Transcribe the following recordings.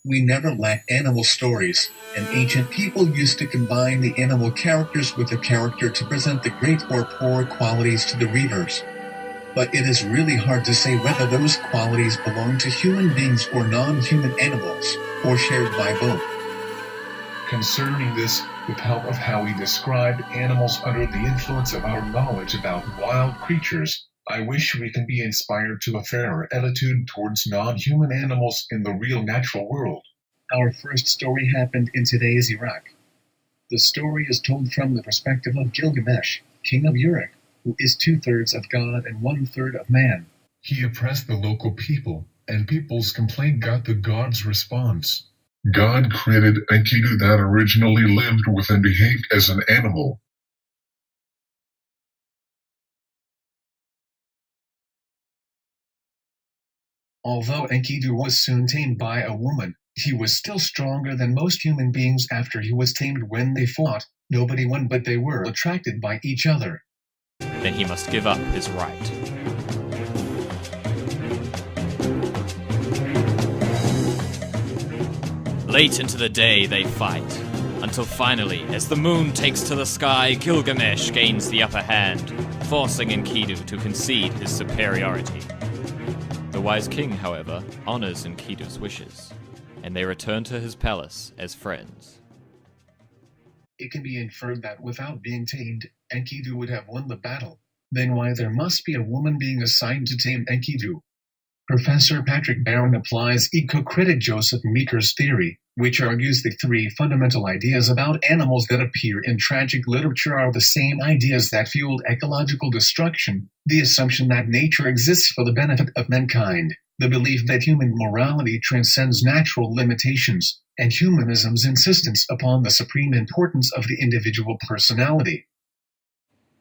We never lack animal stories, and ancient people used to combine the animal characters with the character to present the great or poor qualities to the readers. But it is really hard to say whether those qualities belong to human beings or non-human animals, or shared by both. Concerning this, with help of how we describe animals under the influence of our knowledge about wild creatures, I wish we can be inspired to a fairer attitude towards non-human animals in the real natural world. Our first story happened in today's Iraq. The story is told from the perspective of Gilgamesh, king of Uruk, who is 2/3 of God and 1/3 of man. He oppressed the local people, and people's complaint got the god's response. God created Enkidu that originally lived with and behaved as an animal. Although Enkidu was soon tamed by a woman, he was still stronger than most human beings after he was tamed. When they fought, nobody won, but they were attracted by each other. Then he must give up his right. Late into the day they fight, until finally, as the moon takes to the sky, Gilgamesh gains the upper hand, forcing Enkidu to concede his superiority. The wise king, however, honors Enkidu's wishes, and they return to his palace as friends. It can be inferred that without being tamed, Enkidu would have won the battle. Then why there must be a woman being assigned to tame Enkidu? Professor Patrick Barron applies eco-critic Joseph Meeker's theory, which argues the three fundamental ideas about animals that appear in tragic literature are the same ideas that fueled ecological destruction: the assumption that nature exists for the benefit of mankind, the belief that human morality transcends natural limitations, and humanism's insistence upon the supreme importance of the individual personality.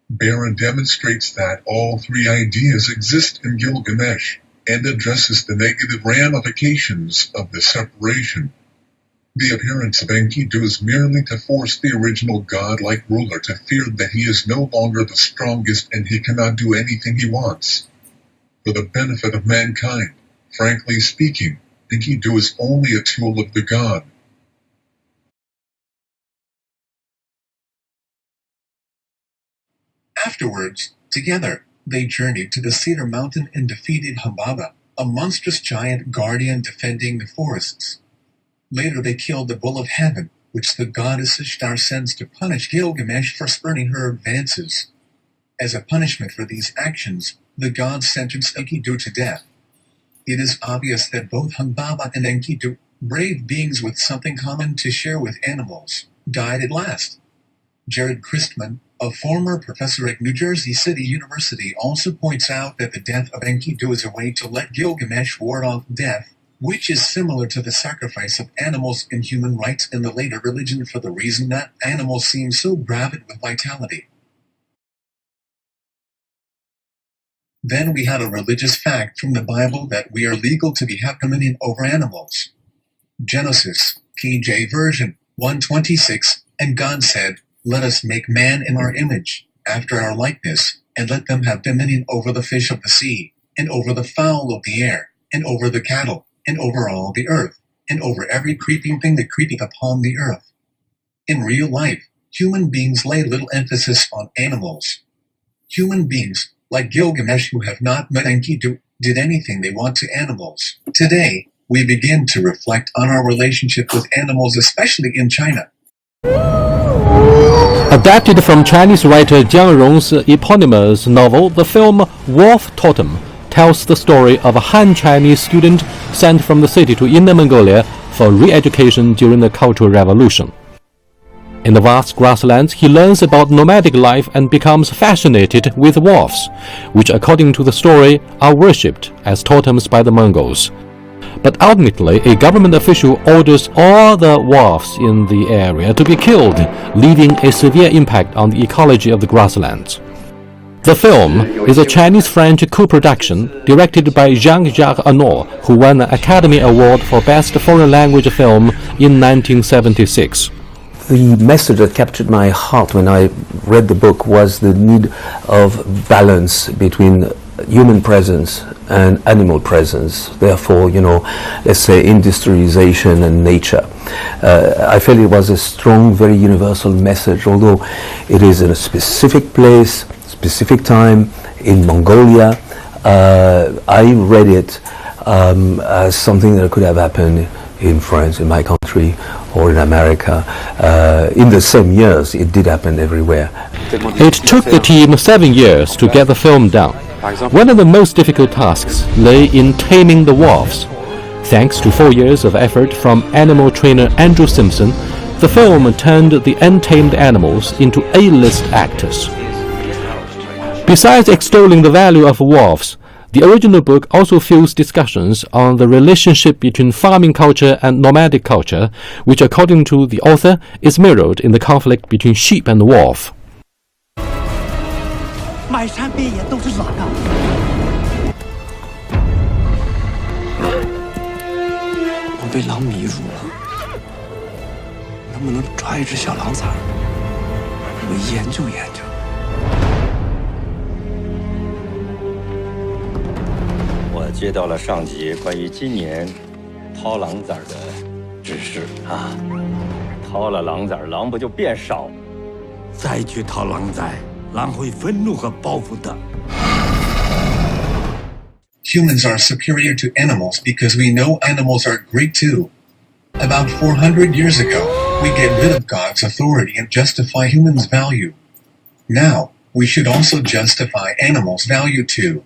Barron demonstrates that all three ideas exist in Gilgamesh, and addresses the negative ramifications of the separation. The appearance of Enkidu is merely to force the original godlike ruler to fear that he is no longer the strongest and he cannot do anything he wants. For the benefit of mankind, frankly speaking, Enkidu is only a tool of the god. Afterwards, together, they journeyed to the Cedar Mountain and defeated Humbaba, a monstrous giant guardian defending the forests. Later they killed the Bull of Heaven, which the goddess Ishtar sends to punish Gilgamesh for spurning her advances. As a punishment for these actions, the gods sentenced Enkidu to death. It is obvious that both Humbaba and Enkidu, brave beings with something common to share with animals, died at last. Jared Christman, a former professor at New Jersey City University, also points out that the death of Enkidu is a way to let Gilgamesh ward off death, which is similar to the sacrifice of animals in human rights in the later religion for the reason that animals seem so gravid with vitality. Then we had a religious fact from the Bible that we are legal to have dominion over animals. Genesis, KJ version, 1:26, and God said, "Let us make man in our image, after our likeness, and let them have dominion over the fish of the sea, and over the fowl of the air, and over the cattle, and over all the earth, and over every creeping thing that creepeth upon the earth." In real life, human beings lay little emphasis on animals. Human beings, like Gilgamesh who have not met Enkidu, did anything they want to animals. Today, we begin to reflect on our relationship with animals, especially in China. Adapted from Chinese writer Jiang Rong's eponymous novel, the film Wolf Totem tells the story of a Han Chinese student sent from the city to Inner Mongolia for re-education during the Cultural Revolution. In the vast grasslands, he learns about nomadic life and becomes fascinated with wolves, which according to the story are worshipped as totems by the Mongols. But ultimately, a government official orders all the wolves in the area to be killed, leaving a severe impact on the ecology of the grasslands. The film is a Chinese-French co-production directed by Jean-Jacques Annaud, who won an Academy Award for Best Foreign Language Film in 1976. The message that captured my heart when I read the book was the need of balance between human presence and animal presence. Therefore, let's say industrialization and nature. I felt it was a strong, very universal message, although it is in a specific place, specific time, in Mongolia. I read it as something that could have happened in France, in my country, or in America. In the same years, it did happen everywhere. It took the team 7 years to get the film done. One of the most difficult tasks lay in taming the wolves. Thanks to 4 years of effort from animal trainer Andrew Simpson, the film turned the untamed animals into A-list actors. Besides extolling the value of wolves, the original book also fills discussions on the relationship between farming culture and nomadic culture, which according to the author is mirrored in the conflict between sheep and wolf. 满山遍野都是狼啊！我被狼迷住了，能不能抓一只小狼崽儿？我研究研究。我接到了上级关于今年掏狼崽的指示啊，掏了狼崽，狼不就变少？再去掏狼崽，狼会愤怒和报复的。Humans are superior to animals because we know animals are great too. About 400 years ago, we get rid of God's authority and justify humans' value. Now, we should also justify animals' value too.